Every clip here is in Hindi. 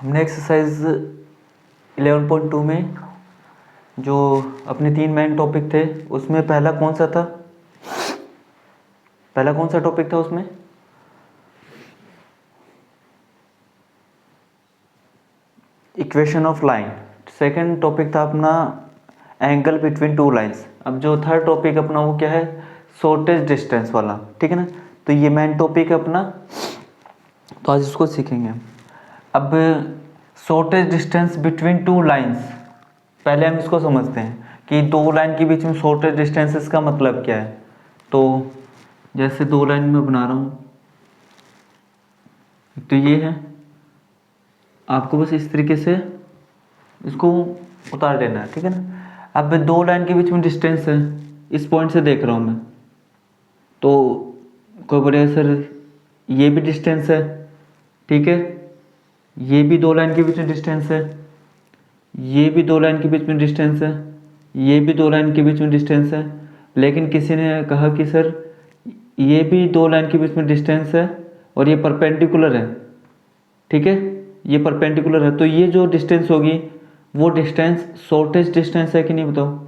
हमने एक्सरसाइज 11.2 में जो अपने 3 मेन टॉपिक थे उसमें पहला कौन सा था? पहला कौन सा टॉपिक था उसमें? Equation of line. Second topic था अपना एंगल बिटवीन टू लाइंस। अब जो थर्ड टॉपिक अपना वो क्या है? शॉर्टेज डिस्टेंस वाला, ठीक है ना। तो ये मेन टॉपिक है अपना, तो आज इसको सीखेंगे। अब shortage distance between two lines, पहले हम इसको समझते हैं कि दो लाइन के बीच में शॉर्टेज डिस्टेंसेस का मतलब क्या है। तो जैसे दो लाइन में बना रहा हूँ, तो ये है, आपको बस इस तरीके से इसको उतार देना है, ठीक है ना। अब दो लाइन के बीच में डिस्टेंस है, इस पॉइंट से देख रहा हूँ मैं, तो कोई बोलेगा सर ये भी डिस्टेंस है, ठीक है, ये भी दो लाइन के बीच में डिस्टेंस है, ये भी दो लाइन के बीच में डिस्टेंस है, ये भी दो लाइन के बीच में डिस्टेंस है। लेकिन किसी ने कहा कि सर ये भी दो लाइन के बीच में डिस्टेंस है और ये परपेंडिकुलर है, ठीक है, ये परपेंडिकुलर है, तो ये जो डिस्टेंस होगी वो डिस्टेंस शॉर्टेज डिस्टेंस है कि नहीं बताओ?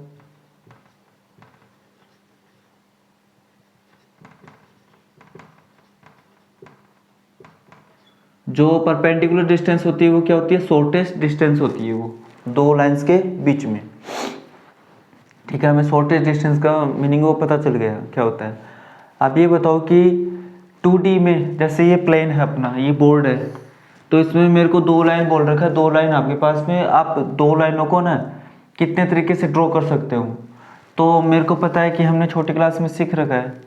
जो परपेंडिकुलर डिस्टेंस होती है वो क्या होती है? शॉर्टेस्ट डिस्टेंस होती है, वो दो लाइंस के बीच में, ठीक है। हमें शॉर्टेस्ट डिस्टेंस का मीनिंग वो पता चल गया क्या होता है। अब ये बताओ कि 2D में जैसे ये प्लेन है अपना, ये बोर्ड है, तो इसमें मेरे को दो लाइन बोल रखा है, दो लाइन आपके पास में, आप दो लाइनों को ना कितने तरीके से ड्रॉ कर सकते हो। तो मेरे को पता है कि हमने छोटी क्लास में सीख रखा है,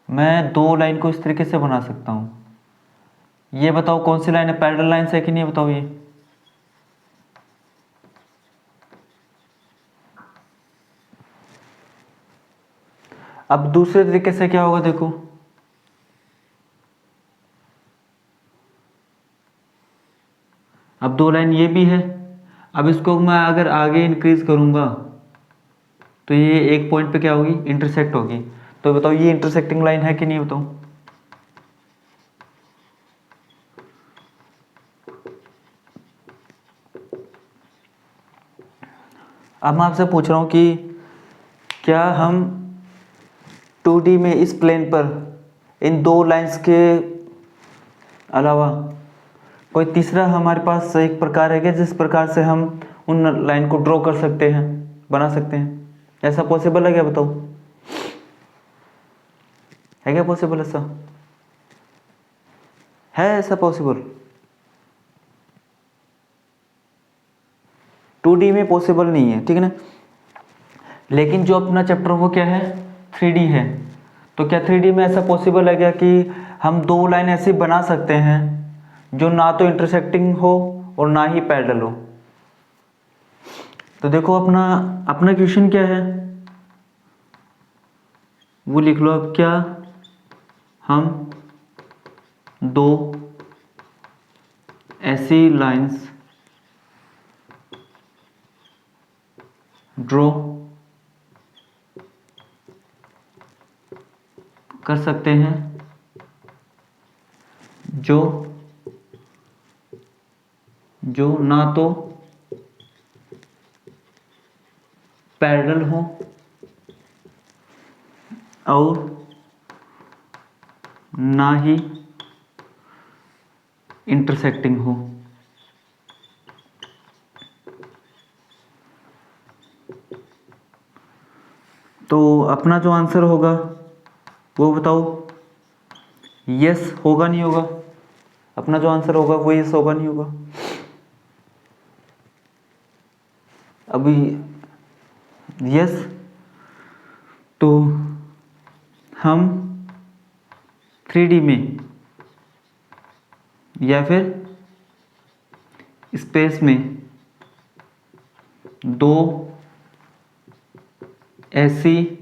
मैं दो लाइन को इस तरीके से बना सकता हूँ। ये बताओ कौन सी लाइन है? पैरेलल लाइन है कि नहीं बताओ ये? अब दूसरे तरीके से क्या होगा देखो, अब दो लाइन ये भी है, अब इसको मैं अगर आगे इंक्रीज करूंगा तो ये एक पॉइंट पे क्या होगी? इंटरसेक्ट होगी। तो बताओ ये इंटरसेक्टिंग लाइन है कि नहीं बताओ? अब मैं आपसे पूछ रहा हूँ कि क्या हम 2D में इस प्लेन पर इन दो लाइंस के अलावा कोई तीसरा हमारे पास एक प्रकार है क्या जिस प्रकार से हम उन लाइन को ड्रॉ कर सकते हैं, बना सकते हैं? ऐसा पॉसिबल है क्या बताओ? है क्या पॉसिबल? ऐसा है? ऐसा पॉसिबल 2D में पॉसिबल नहीं है, ठीक है ना। लेकिन जो अपना चैप्टर वो क्या है? 3D है। तो क्या 3D में ऐसा पॉसिबल है क्या कि हम दो लाइन ऐसी बना सकते हैं जो ना तो इंटरसेक्टिंग हो और ना ही पैरेलल हो? तो देखो अपना अपना क्वेश्चन क्या है वो लिख लो। अब क्या हम दो ऐसी लाइंस ड्रॉ कर सकते हैं जो जो ना तो पैरेलल हो और ना ही इंटरसेक्टिंग हो। तो अपना जो आंसर होगा वो बताओ, यस होगा नहीं होगा? अपना जो आंसर होगा वो यस होगा नहीं होगा? अभी यस, तो हम 3D में या फिर स्पेस में दो ऐसी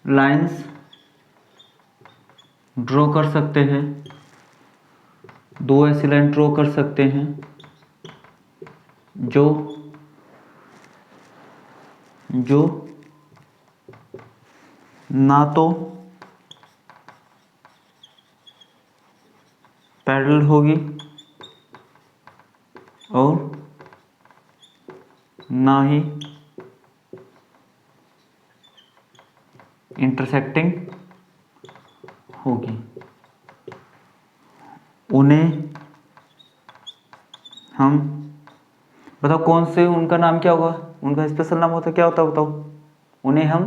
लाइंस ड्रॉ कर सकते हैं, दो ऐसी लाइन ड्रॉ कर सकते हैं जो जो ना तो पैरेलल होगी और ना ही इंटरसेक्टिंग होगी। उन्हें हम, बताओ कौन से, उनका नाम क्या होगा, उनका स्पेशल नाम होता है, क्या होता है बताओ। उन्हें हम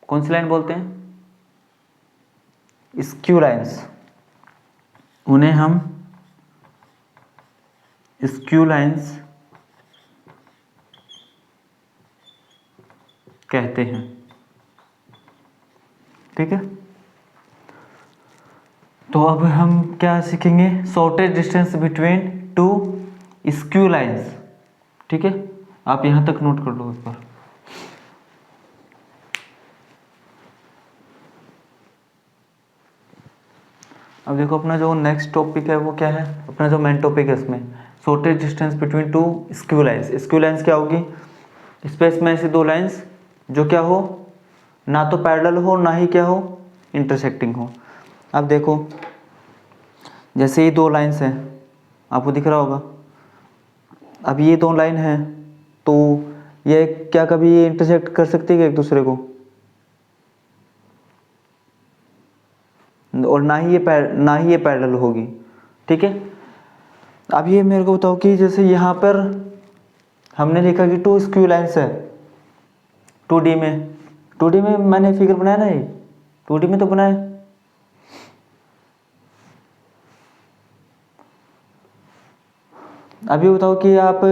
कौन सी लाइन बोलते हैं, स्क्यू लाइंस। उन्हें हम स्क्यू लाइंस कहते हैं। ठीक है, तो अब हम क्या सीखेंगे, shortage distance between two skew lines. ठीक है, आप यहां तक नोट कर लो एक बार। अब देखो अपना जो नेक्स्ट टॉपिक है वो क्या है, अपना जो मेन टॉपिक है इसमें shortage distance between two skew lines. Skew lines क्या होगी, स्पेस में ऐसी दो लाइंस जो क्या हो, ना तो पैरेलल हो ना ही क्या हो, इंटरसेक्टिंग हो। अब देखो जैसे ये दो लाइंस हैं, आपको दिख रहा होगा। अब ये दो लाइन है तो ये क्या कभी ये इंटरसेक्ट कर सकती है एक दूसरे को, और ना ही ये पैरेलल होगी। ठीक है, अब ये मेरे को बताओ कि जैसे यहाँ पर हमने लिखा कि टू स्क्यू लाइंस है 2D में। 2D में मैंने फिगर बनाया ना, ये 2D में तो बनाया। अभी बताओ कि आप,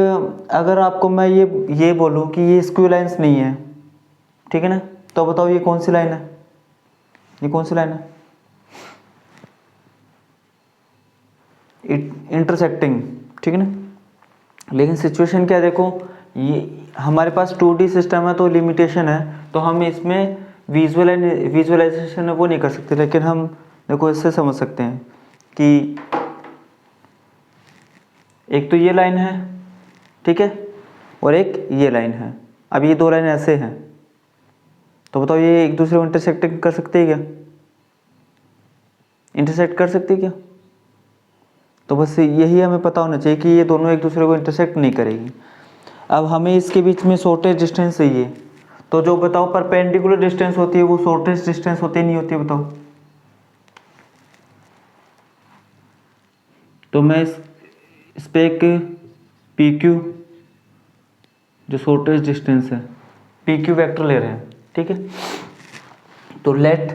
अगर आपको मैं ये बोलूँ कि ये स्क्यू लाइंस नहीं है, ठीक है ना, तो बताओ ये कौन सी लाइन है, ये कौन सी लाइन है, इंटरसेक्टिंग। ठीक है ना, लेकिन सिचुएशन क्या है देखो, ये हमारे पास 2D सिस्टम है तो लिमिटेशन है, तो हम इसमें विजुअलाइजेशन वो नहीं कर सकते। लेकिन हम देखो इससे समझ सकते हैं कि एक तो ये लाइन है, ठीक है, और एक ये लाइन है। अब ये दो लाइन ऐसे हैं, तो बताओ ये एक दूसरे को इंटरसेक्ट कर सकते हैं क्या, इंटरसेक्ट कर सकते हैं क्या। तो बस यही हमें पता होना चाहिए कि ये दोनों एक दूसरे को इंटरसेक्ट नहीं करेगी। अब हमें इसके बीच में शॉर्टेज डिस्टेंस चाहिए, तो जो बताओ परपेंडिकुलर डिस्टेंस होती है वो शॉर्टेज डिस्टेंस होती नहीं होती है, बताओ। तो मैं इस पे एक पी क्यू, जो शॉर्टेज डिस्टेंस है, पी क्यू वैक्टर ले रहे हैं। ठीक है, तो let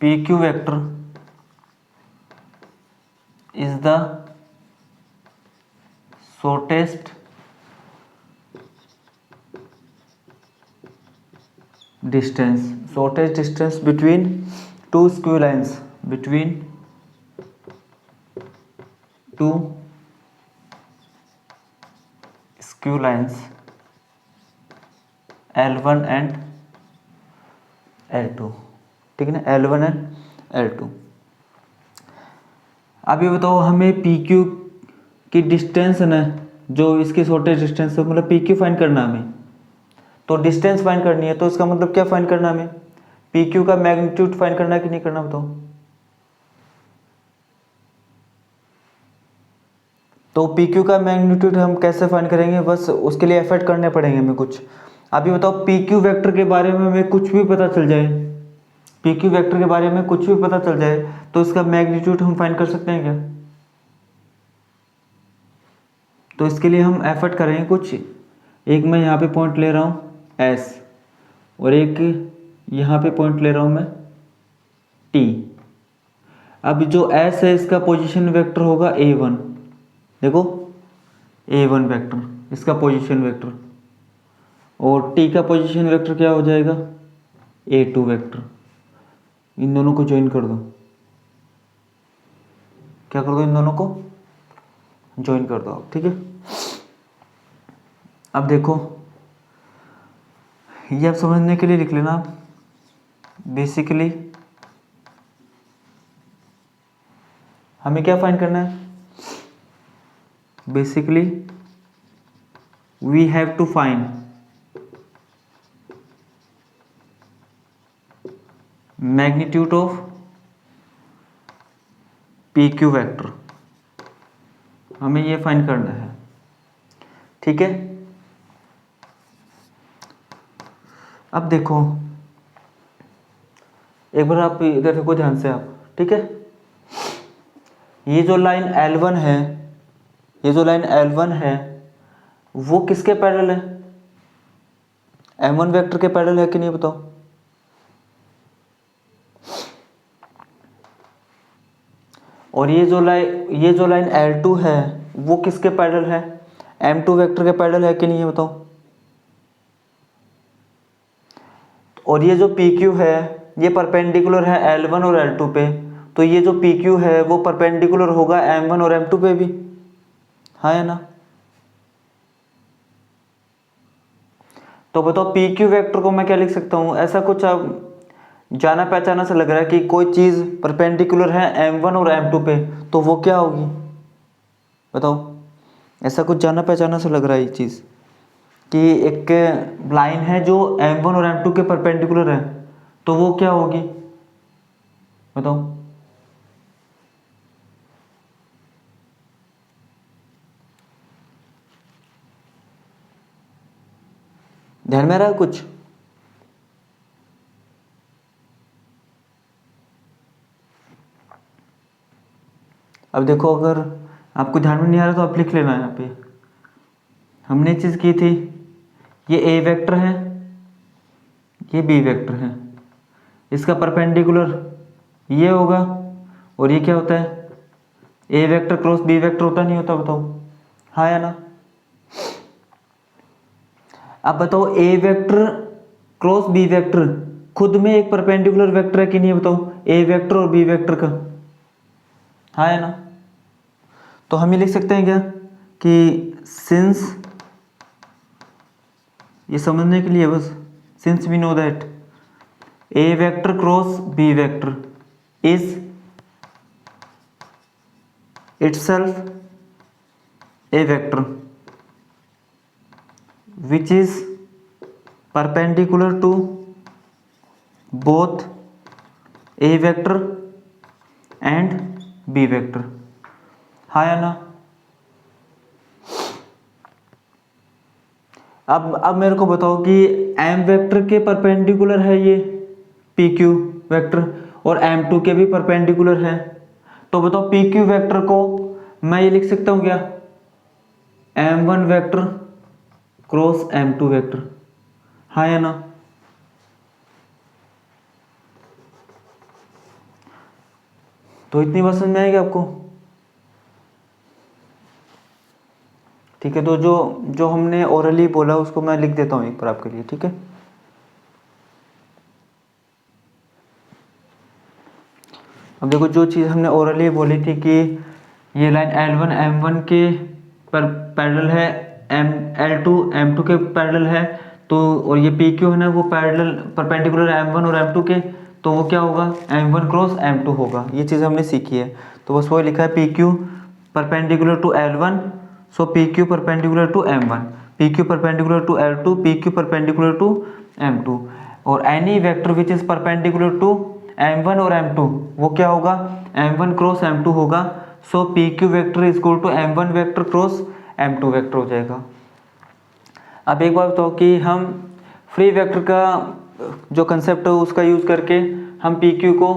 P Q vector is the shortest distance between two skew lines, between two skew lines L1 and L2। ठीक है ना, L1 एंड L2। अब ये बताओ हमें PQ की डिस्टेंस है ना, जो इसकी शॉर्टेज डिस्टेंस है, मतलब PQ फाइंड करना है हमें, तो डिस्टेंस फाइंड करनी है, तो इसका मतलब क्या फाइंड करना है हमें, PQ का मैग्नीट्यूड फाइंड करना है कि नहीं करना, बताओ। तो PQ का मैग्नीट्यूड हम कैसे फाइंड करेंगे, बस उसके लिए एफर्ट करने पड़ेंगे हमें कुछ। अभी बताओ PQ वेक्टर के बारे में हमें कुछ भी पता चल जाए, PQ वेक्टर के बारे में कुछ भी पता चल जाए, तो इसका मैग्नीट्यूड हम फाइंड कर सकते हैं क्या। तो इसके लिए हम एफर्ट करेंगे कुछ, एक मैं यहाँ पे पॉइंट ले रहा हूँ S, और एक यहाँ पे पॉइंट ले रहा हूँ मैं T। अब जो S है इसका पोजीशन वेक्टर होगा A1, देखो A1 वेक्टर इसका पोजीशन वेक्टर, और T का पोजीशन वेक्टर क्या हो जाएगा, A2 वेक्टर। इन दोनों को ज्वाइन कर दो, क्या कर दो, इन दोनों को ज्वाइन कर दो, ठीक है। अब देखो ये आप समझने के लिए लिख लेना, बेसिकली हमें क्या फाइंड करना है, basically we have to find magnitude of P Q vector, हमें ये फाइंड करना है। ठीक है, अब देखो एक बार आप इधर देखो ध्यान से आप। ठीक है, ये जो लाइन L1 है, ये जो लाइन L1 है वो किसके पैरेलल है? M1 वेक्टर के पैरेलल है कि नहीं बताओ? और ये जो लाइन L2 है वो किसके पैरेलल है? M2 वेक्टर के पैरेलल है कि नहीं है बताओ? और ये जो PQ है ये परपेंडिकुलर है L1 और L2 पे, तो ये जो PQ है वो परपेंडिकुलर होगा M1 और M2 पे भी, हाँ है ना? तो बताओ PQ वेक्टर को मैं क्या लिख सकता हूँ? ऐसा कुछ अब जाना पहचाना सा लग रहा है कि कोई चीज़ परपेंडिकुलर है M1 और M2 पे, तो वो क्या होगी बताओ? ऐसा कुछ जाना पहचाना सा लग रहा है ये चीज़ कि एक लाइन है जो M1 और M2 के परपेंडिकुलर है, तो वो क्या होगी बताओ? ध्यान में आ रहा है कुछ? अब देखो, अगर आपको ध्यान में नहीं आ रहा तो आप लिख लेना यहाँ पे। हमने चीज़ की थी, ये ए वेक्टर है, ये बी वेक्टर है, इसका परपेंडिकुलर ये होगा, और ये क्या होता है? ए वेक्टर क्रॉस बी वेक्टर होता नहीं होता बताओ, हाँ या ना? अब बताओ ए वेक्टर क्रॉस बी वेक्टर खुद में एक परपेंडिकुलर वेक्टर है कि नहीं बताओ? ए वेक्टर और बी वेक्टर का, हाँ है ना? तो हम ये लिख सकते हैं क्या कि सिंस, ये समझने के लिए बस, since we know that A vector cross B vector is itself a vector which is perpendicular to both a vector and b vector, हाँ या ना? अब मेरे को बताओ कि m वेक्टर के परपेंडिकुलर है ये pq वेक्टर और m2 के भी परपेंडिकुलर है, तो बताओ pq वेक्टर को मैं ये लिख सकता हूँ क्या? m1 vector cross m2 vector, हाँ या ना? तो इतनी बात समझ में आएगी आपको? ठीक है, तो जो हमने ओरली बोला उसको मैं लिख देता हूँ एक बार आपके लिए। ठीक है, अब देखो, जो चीज़ हमने ओरली बोली थी कि ये लाइन L1 M1 के पर पैरेलल है, L2 M2 के पैरेलल है, तो और ये PQ है ना वो पैरेलल परपेंडिकुलर M1 और M2 के, तो वो क्या होगा? M1 क्रॉस M2 होगा। ये चीज़ हमने सीखी है, तो बस वही लिखा है PQ perpendicular to L1, so PQ perpendicular to M1, PQ perpendicular to L2, PQ perpendicular to M2, और any vector which is perpendicular to M1 और M2 वो क्या होगा? M1 क्रॉस M2 होगा, so PQ vector is equal to M1 vector cross M2 vector हो जाएगा। अब एक बात बताओ कि हम फ्री वेक्टर का जो कंसेप्ट है उसका यूज करके हम PQ को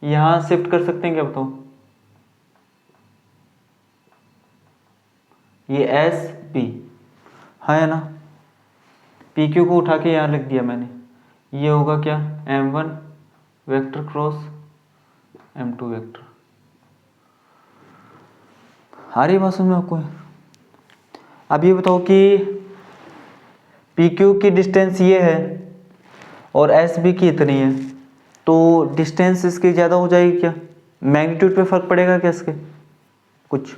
यहाँ शिफ्ट कर सकते हैं क्या बताओ? ये एस पी, हाँ है ना? PQ को उठा के यहाँ लिख दिया मैंने, ये होगा क्या? M1 vector cross M2 vector. आ रही बात समझ में आपको? अब ये बताओ कि PQ की डिस्टेंस ये है और SB की इतनी है, तो डिस्टेंस इसकी ज़्यादा हो जाएगी क्या? मैग्नीट्यूड पे फर्क पड़ेगा क्या इसके कुछ?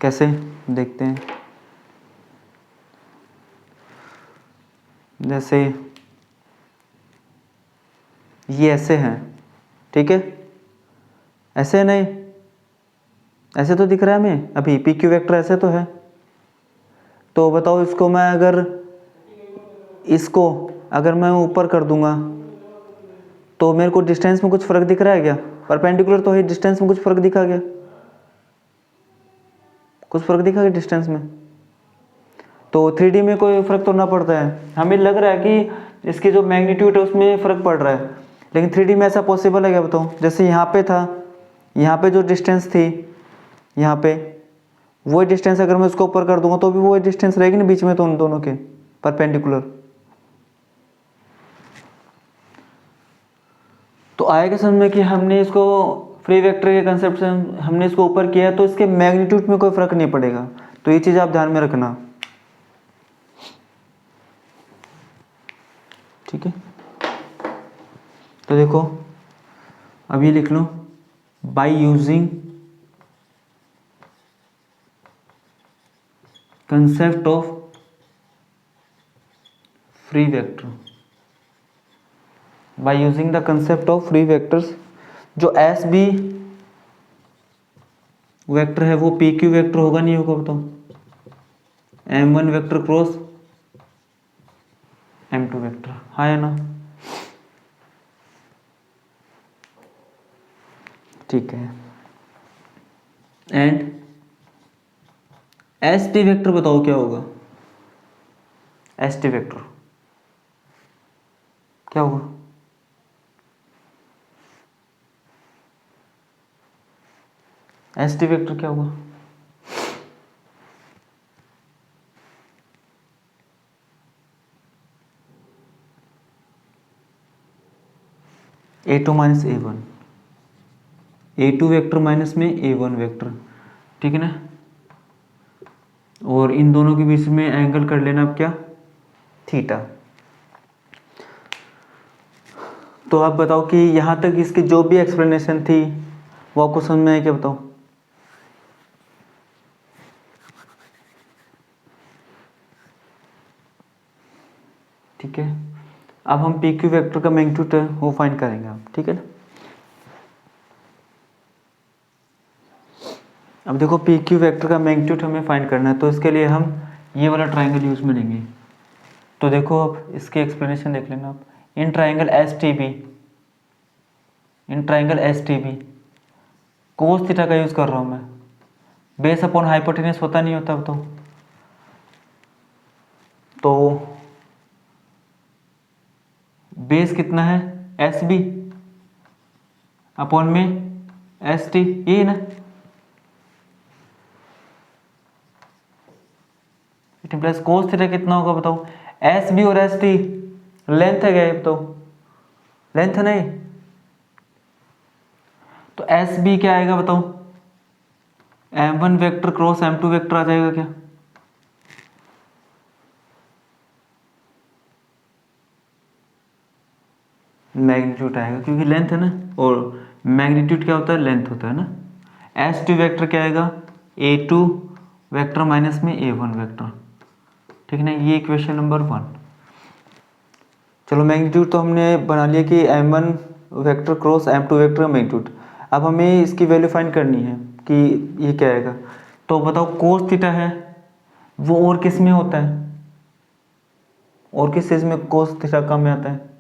कैसे देखते हैं? जैसे ये ऐसे हैं, ठीक है, ऐसे नहीं, ऐसे तो दिख रहा है हमें अभी, PQ वेक्टर ऐसे तो है, तो बताओ इसको मैं अगर मैं ऊपर कर दूंगा तो मेरे को डिस्टेंस में कुछ फ़र्क दिख रहा है क्या? परपेंडिकुलर तो है, डिस्टेंस में कुछ फ़र्क दिखा क्या? कुछ फ़र्क दिखा क्या डिस्टेंस में? तो 3D में कोई फ़र्क तो ना पड़ता है, हमें लग रहा है कि इसकी जो मैग्नीट्यूड है उसमें फ़र्क पड़ रहा है, लेकिन 3D में ऐसा पॉसिबल है क्या बताओ? जैसे यहाँ पे था, यहाँ पे जो डिस्टेंस थी, यहाँ पे वही डिस्टेंस अगर मैं उसको ऊपर कर दूंगा तो भी वही डिस्टेंस रहेगी ना बीच में, तो उन दोनों के परपेंडिकुलर। तो आएगा समझ में कि हमने इसको फ्री वेक्टर के कंसेप्ट से हमने इसको ऊपर किया है, तो इसके मैग्नीट्यूड में कोई फ़र्क नहीं पड़ेगा। तो ये चीज़ आप ध्यान में रखना, ठीक है। तो देखो अब ये लिख लो, by using concept of free vector, by using the concept of free vectors, जो एस बी वेक्टर है वो पी क्यू वेक्टर होगा नहीं होगा बताओ? M1 vector cross M2 vector, हाँ है ना? ठीक है। एंड एस टी वेक्टर बताओ क्या होगा? एस टी वेक्टर क्या होगा? एस टी वेक्टर क्या होगा? A2 minus A1, A2 vector minus में A1 वेक्टर, ठीक है ना? और इन दोनों के बीच में एंगल कर लेना अब क्या? थीटा। तो आप बताओ कि यहाँ तक इसकी जो भी एक्सप्लेनेशन थी वो आपको समझ में आई क्या बताओ? ठीक है। अब हम पी क्यू वेक्टर का मैग्नीट्यूड है वो फाइंड करेंगे आप, ठीक है ना? अब देखो पी क्यू वेक्टर का मैग्नीट्यूड हमें फाइंड करना है, तो इसके लिए हम ये वाला ट्राइंगल यूज में लेंगे। तो देखो अब इसकी एक्सप्लेनेशन देख लेना आप। In triangle S T B, in triangle S T B cos theta का यूज़ कर रहा हूँ मैं। बेस अपॉन हाइपोटेनस होता नहीं होता बताओ? तो बेस कितना है? एस बी अपॉन में एस टी, ये ना? प्लस कोस थीटा कितना होगा बताओ? एस बी और एस टी लेंथ है क्या ये बताओ? लेंथ है नहीं? तो एस बी क्या आएगा बताओ? M1 vector cross M2 vector आ जाएगा क्या? मैग्नीट्यूड आएगा क्योंकि लेंथ है ना, और मैग्नीट्यूड क्या होता है? लेंथ होता है ना। S2 वेक्टर क्या आएगा? A2 वेक्टर माइनस में A1 वेक्टर, ठीक है ना? ये इक्वेशन नंबर 1। चलो मैग्नीट्यूड तो हमने बना लिया कि M1 vector cross M2 vector का मैग्नीट्यूड। अब हमें इसकी वैल्यू फाइंड करनी है कि ये क्या आएगा। तो बताओ कोस थीटा है वो और किस में होता है? और किस चीज में कोस थीटा कम में आता है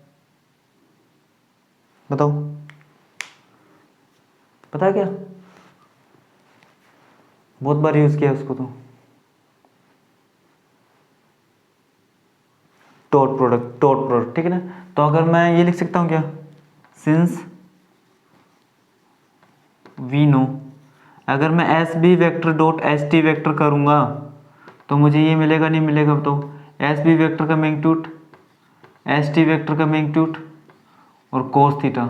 बताओ? पता है क्या? बहुत बार यूज किया उसको। तो डॉट प्रोडक्ट, डॉट प्रोडक्ट, ठीक है ना? तो अगर मैं ये लिख सकता हूँ क्या? सिंस वी नो, अगर मैं S B vector dot S T vector करूँगा तो मुझे ये मिलेगा नहीं मिलेगा बताओ? एस बी वेक्टर का मैग्नीट्यूड, एस टी वेक्टर का मैग्नीट्यूड और कोस थीटा।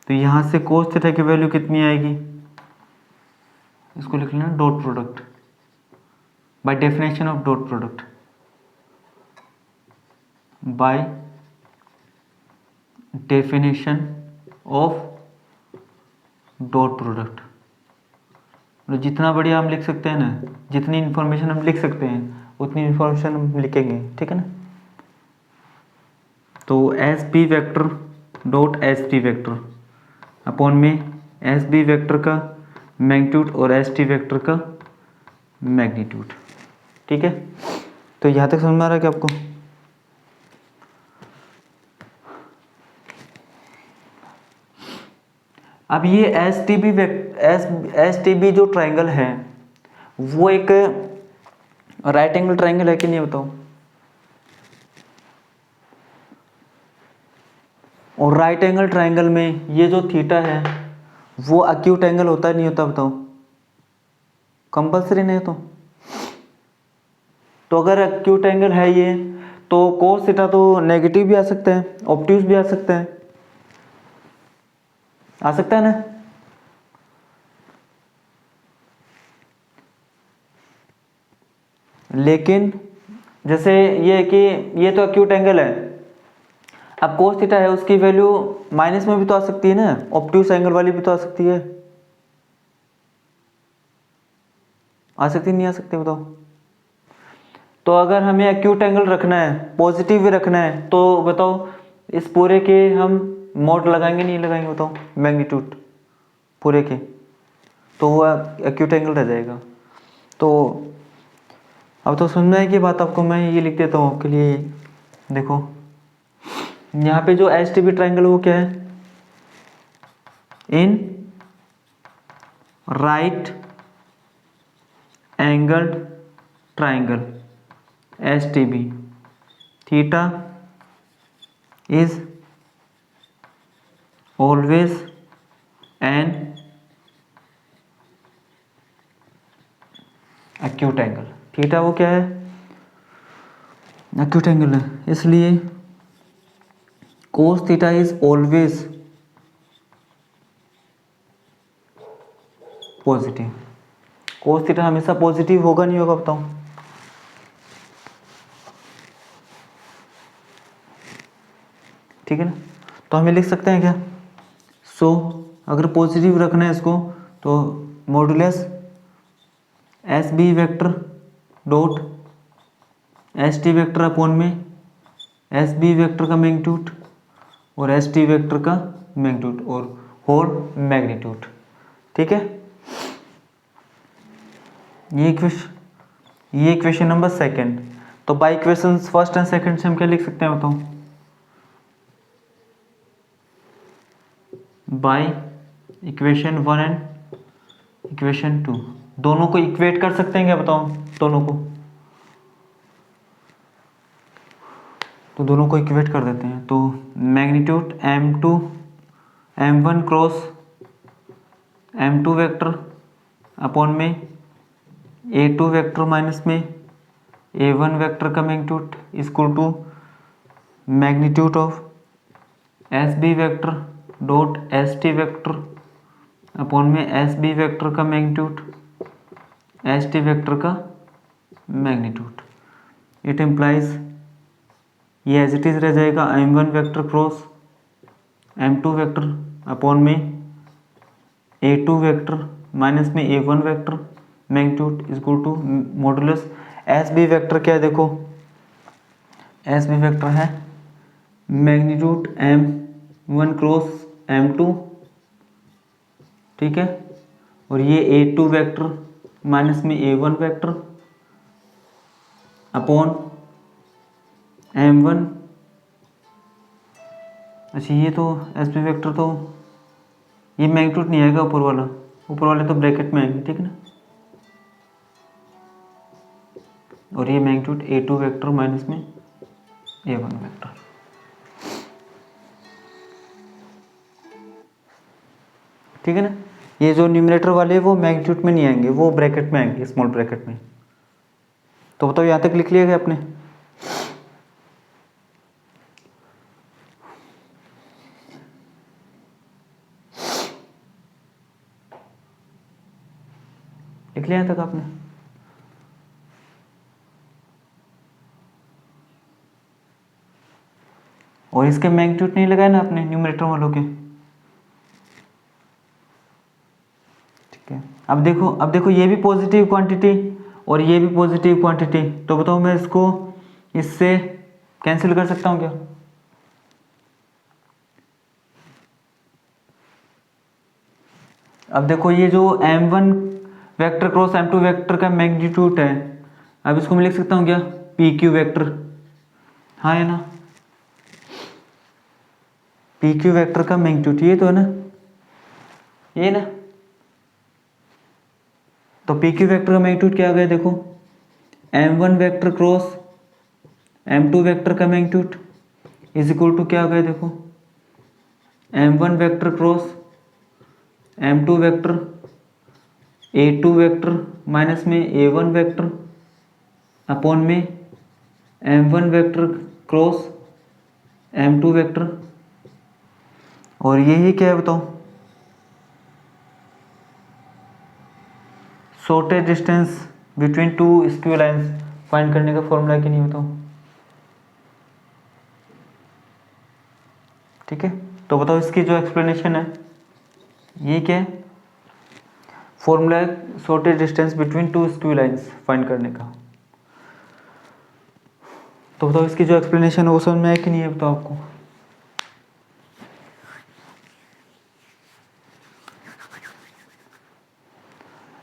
तो यहाँ से कोस थीटा की वैल्यू कितनी आएगी? इसको लिख लेना dot product, by definition of dot product, by definition of dot product. मतलब जितना बढ़िया हम लिख सकते हैं ना, जितनी इंफॉर्मेशन हम लिख सकते हैं उतनी इंफॉर्मेशन हम लिखेंगे, ठीक है ना? तो S B vector dot S T vector upon में एस बी वेक्टर का मैग्नीट्यूड और एस टी वेक्टर का मैग्नीट्यूड, ठीक है? तो यहाँ तक समझ में आ रहा है क्या आपको? अब ये एस टी बी जो ट्राइंगल है वो एक राइट एंगल ट्राइंगल है कि नहीं बताओ? और राइट एंगल ट्राइंगल में ये जो थीटा है वो अक्यूट एंगल होता है नहीं होता बताओ? कंपल्सरी नहीं तो अगर अक्यूट एंगल है ये तो कोस थीटा तो नेगेटिव भी आ सकता है, ऑब्ट्यूज भी आ सकता है, आ सकता है ना? लेकिन जैसे ये कि ये तो अक्यूट एंगल है, अब कोस थीटा है उसकी वैल्यू माइनस में भी तो आ सकती है ना, ऑब्ट्यूज एंगल वाली भी तो आ सकती है, आ सकती नहीं आ सकती बताओ? तो अगर हमें एक्यूट एंगल रखना है, पॉजिटिव भी रखना है, तो बताओ इस पूरे के हम मोड लगाएंगे नहीं लगाएंगे बताओ? मैग्नीट्यूड पूरे के, तो वो एक्यूट एंगल रह जाएगा। तो अब तो समझ में आएगी बात आपको, मैं ये लिख देता हूँ आपके लिए। देखो यहाँ पे जो एस टी बी ट्राइंगल वो क्या है? In right angled triangle S T B, theta is always an acute angle. Theta वो क्या है? एक्यूट एंगल है, इसलिए cos theta is always positive. Cos theta हमेशा पॉजिटिव होगा नहीं होगा बताओ? ठीक है ना? तो हमें लिख सकते हैं क्या? सो अगर पॉजिटिव रखना है इसको तो modulus S B vector dot S T vector upon में एस बी वेक्टर का मैग्नीट्यूड और एस टी वेक्टर का मैग्नीट्यूड और होल मैग्नीट्यूड। ठीक है, ये इक्वेशन नंबर सेकंड। तो by equation first and second से हम क्या लिख सकते हैं बताओ? बाय इक्वेशन 1 एंड इक्वेशन 2 दोनों को इक्वेट कर सकते हैं क्या बताओ? दोनों को इक्वेट कर देते हैं। तो magnitude m2 m1 cross m2 vector upon में a2 वेक्टर माइनस में a1 वेक्टर का magnitude equal to magnitude of S B vector dot S T vector upon में एस बी वेक्टर का मैग्नीट्यूड एस टी वेक्टर का मैग्नीट्यूड। इट इम्प्लाइज ये एज इट इज रह जाएगा m1 vector cross m2 vector upon में a2 वेक्टर माइनस में a1 vector magnitude equal to modulus S B vector. क्या है देखो, एस बी वेक्टर है मैग्नीट्यूड m1 क्रॉस m2, ठीक है, और ये a2 वेक्टर माइनस में a1 वेक्टर अपॉन m1। अच्छा ये तो एस बी वेक्टर तो ये मैग्नीट्यूड नहीं आएगा, ऊपर वाले तो ब्रैकेट में आएंगे, ठीक है ना, और ये मैग्नीट्यूड a2 वेक्टर माइनस में a1 वेक्टर। ठीक है ना, ये जो न्यूमरेटर वाले वो मैग्नीट्यूड में नहीं आएंगे, वो ब्रैकेट में आएंगे, स्मॉल ब्रैकेट में। तो बताओ यहाँ तक लिख लिया गया आपने? लिख लिया यहाँ तक आपने? और इसके मैग्नीट्यूड नहीं लगाया ना आपने न्यूमरेटर वालों के? ठीक है, अब देखो ये भी पॉजिटिव क्वांटिटी और ये भी पॉजिटिव क्वांटिटी, तो बताओ मैं इसको इससे कैंसिल कर सकता हूँ क्या? अब देखो ये जो m1 vector cross m2 vector का मैग्नीट्यूड है, अब इसको मैं लिख सकता हूँ क्या? pq वेक्टर, हाँ है ना, pq वेक्टर का मैग्नीट्यूड ये तो है ना। ये ना, तो पी क्यू वेक्टर का मैग्नीट्यूड क्या आ गया देखो, m1 vector cross m2 vector का मैग्नीट्यूड इज इक्वल टू क्या आ गया देखो, m1 vector cross m2 vector a2 vector minus में a1 वेक्टर अपॉन में m1 vector cross m2 vector, और यही क्या है बताओ, shortest distance between two skew lines find करने का फॉर्मूला कि नहीं बताओ। ठीक है, तो बताओ इसकी जो एक्सप्लेनेशन है ये क्या है, फॉर्मूला है shortest distance between two skew lines find करने का। तो बताओ इसकी जो एक्सप्लेनेशन है वो समझ में आया कि नहीं है बताओ आपको।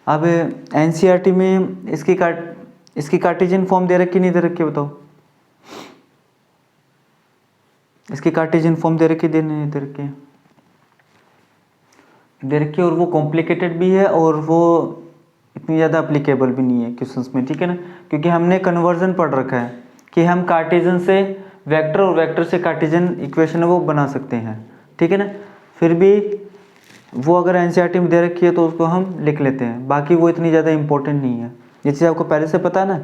अब एनसीईआरटी में इसकी कार्टेशियन फॉर्म दे रखी नहीं दे रखी बताओ, इसकी कार्टेशियन फॉर्म दे रखी दे नहीं दे रखी है, दे रखी है, और वो कॉम्प्लिकेटेड भी है और वो इतनी ज़्यादा अप्लीकेबल भी नहीं है क्वेश्चंस में, ठीक है ना, क्योंकि हमने कन्वर्जन पढ़ रखा है कि हम कार्टेशियन से वेक्टर और वेक्टर से कार्टेशियन इक्वेशन है वो बना सकते हैं, ठीक है ना। फिर भी वो अगर एनसीईआरटी में दे रखी है तो उसको हम लिख लेते हैं, बाकी वो इतनी ज़्यादा इंपॉर्टेंट नहीं है, ये चीज़ आपको पहले से पता है ना,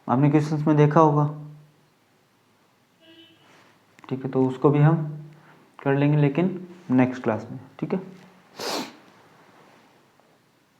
आपने क्वेश्चंस में देखा होगा। ठीक है, तो उसको भी हम कर लेंगे लेकिन नेक्स्ट क्लास में, ठीक है।